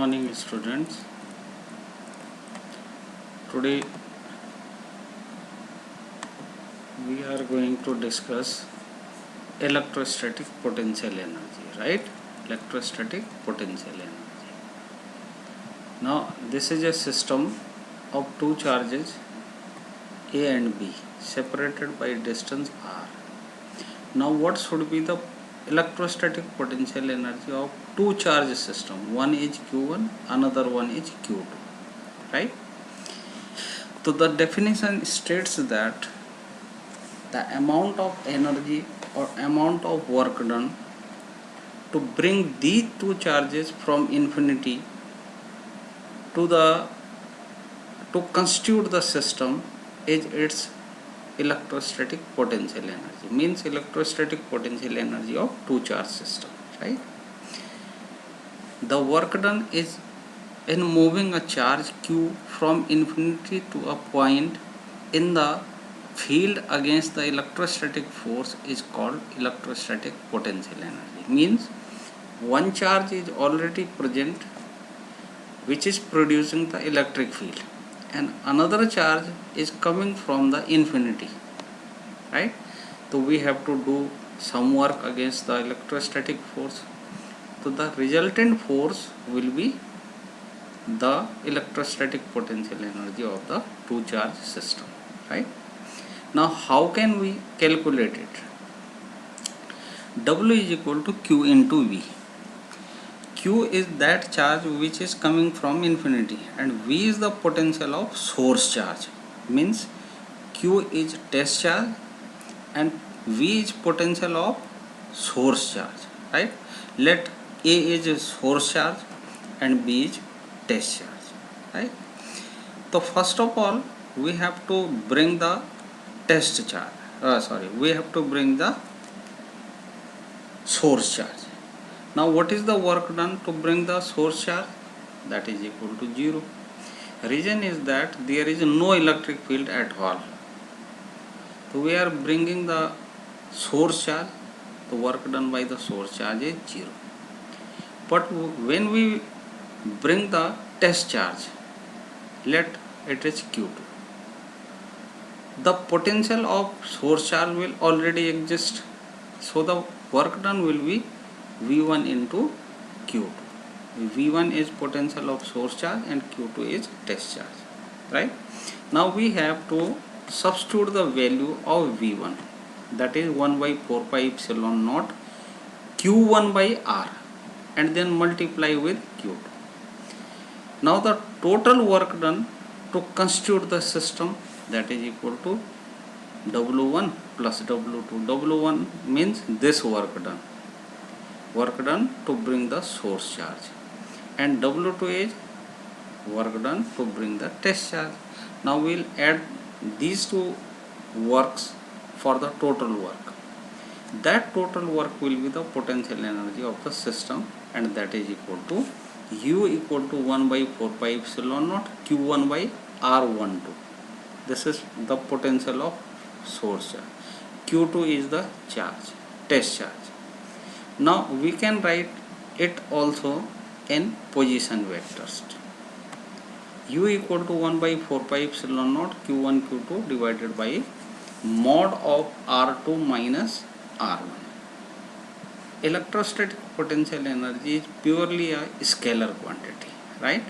morning, students. Today we are going to discuss electrostatic potential energy, right? Electrostatic potential energy. Now this is a system of two charges A and B separated by distance r. Now what should be the electrostatic potential energy of two charge system? One is Q1, another one is Q2, right? So the definition states that the amount of energy or amount of work done to bring these two charges from infinity to constitute the system is its electrostatic potential energy, means electrostatic potential energy of two charge system, right? The work done is in moving a charge q from infinity to a point in the field against the electrostatic force is called electrostatic potential energy. Means one charge is already present which is producing the electric field, and another charge is coming from the infinity, right? So we have to do some work against the electrostatic force. So the resultant force will be the electrostatic potential energy of the two charge system, right? Now how can we calculate it? W is equal to Q into V. Q is that charge which is coming from infinity and V is the potential of source charge. Means Q is test charge and V is potential of source charge, right? Let A is source charge and B is test charge, right? So first of all we have to bring the test charge, we have to bring the source charge. Now what is the work done to bring the source charge? That is equal to 0. Reason is that there is no electric field at all. So we are bringing the source charge, the work done by the source charge is 0. But when we bring the test charge, let it is Q2. The potential of source charge will already exist. So the work done will be V1 into Q2. V1 is potential of source charge and Q2 is test charge, right? Now we have to substitute the value of V1, that is 1 by 4 pi epsilon naught Q1 by R, and then multiply with Q2. Now the total work done to constitute the system, that is equal to W1 plus W2. W1 means this work done to bring the source charge, and W2 is work done to bring the test charge. Now we will add these two works for the total work. That total work will be the potential energy of the system, and that is equal to U equal to 1 by 4 pi epsilon naught Q1 by R12. This is the potential of source charge. Q2 is the charge, test charge. Now we can write it also in position vectors. U equal to 1 by 4 pi epsilon naught Q1 Q2 divided by mod of R2 minus R1. Electrostatic potential energy is purely a scalar quantity, right?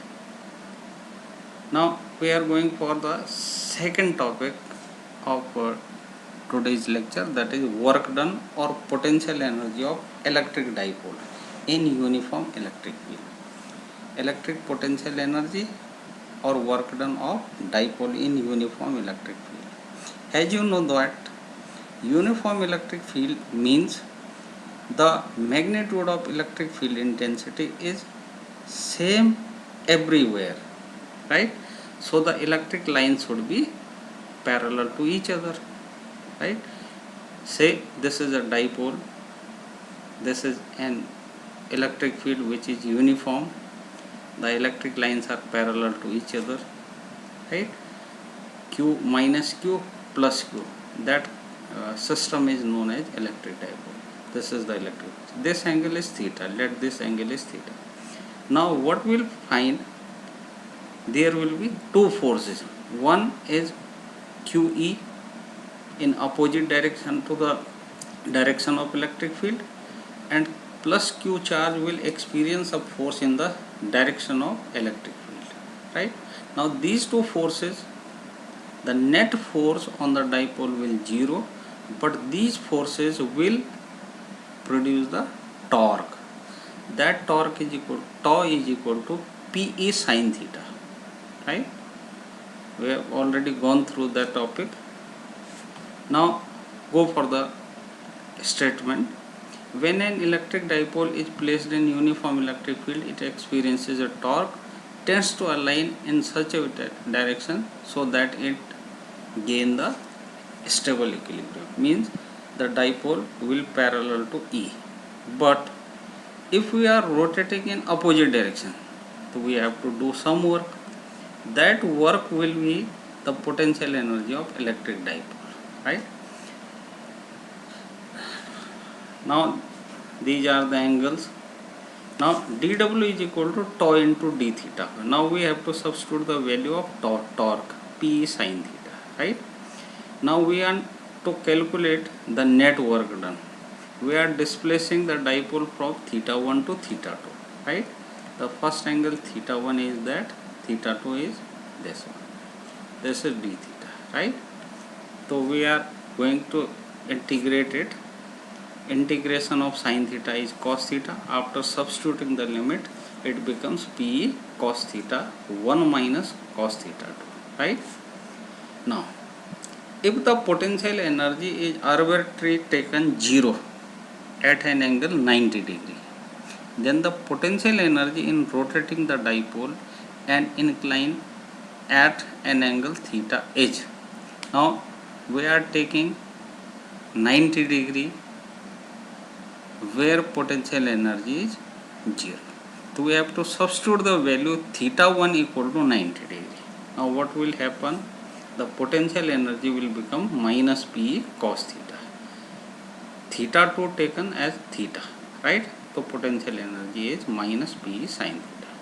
Now we are going for the second topic of today's lecture, that is work done or potential energy of electric dipole in uniform electric field. Electric potential energy or work done of dipole in uniform electric field. As you know that uniform electric field means the magnitude of electric field intensity is same everywhere, right? So the electric lines should be parallel to each other, right? Say this is a dipole, this is an electric field which is uniform, the electric lines are parallel to each other, right? Q minus Q plus Q, that system is known as electric dipole. This is the electric. This angle is theta. Let this angle is theta. Now what we'll find, there will be two forces. One is QE in opposite direction to the direction of electric field, and plus Q charge will experience a force in the direction of electric field, right? Now these two forces, the net force on the dipole will 0, but these forces will produce the torque. That torque is equal, tau is equal to PE sin theta, right? We have already gone through that topic. Now go for the statement. When an electric dipole is placed in uniform electric field, it experiences a torque, tends to align in such a direction so that it gain the stable equilibrium. Means the dipole will parallel to E. But if we are rotating in opposite direction, so we have to do some work. That work will be the potential energy of electric dipole, right? Now these are the angles. Now dW is equal to tau into d theta. Now we have to substitute the value of torque P sin theta, right? Now we are to calculate the net work done. We are displacing the dipole from theta 1 to theta 2, right? The first angle theta 1 is that, theta 2 is this one. This is d theta, right? So we are going to integrate it. Integration of sin theta is cos theta. After substituting the limit, it becomes P cos theta 1 minus cos theta 2, right? Now if the potential energy is arbitrarily taken 0 at an angle 90 degree, then the potential energy in rotating the dipole and incline at an angle theta is. Now we are taking 90 degree where potential energy is 0. So we have to substitute the value theta 1 equal to 90 degree. Now what will happen? The potential energy will become minus P cos theta. Theta 2 taken as theta, right? So potential energy is minus P sin theta.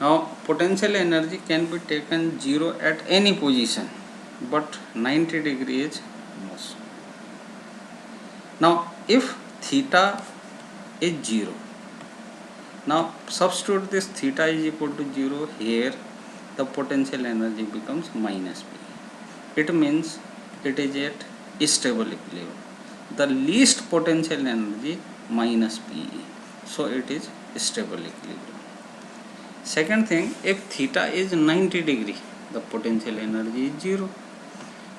Now potential energy can be taken 0 at any position, but 90 degree is most. Now if theta is 0, now substitute this theta is equal to 0 here, the potential energy becomes minus P. It means it is at stable equilibrium. The least potential energy minus P. So it is stable equilibrium. Second thing, if theta is 90 degree, the potential energy is 0.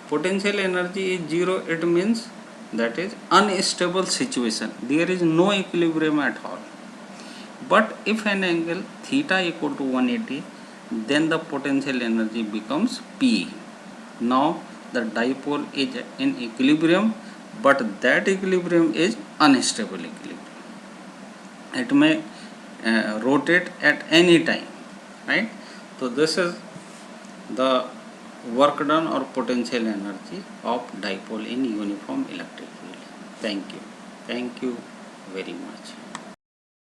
Potential energy is 0, it means that is unstable situation. There is no equilibrium at all. But if an angle theta equal to 180, then the potential energy becomes P. Now the dipole is in equilibrium, but that equilibrium is unstable equilibrium. It may rotate at any time, right? So this is the work done or potential energy of dipole in uniform electric field. Thank you very much.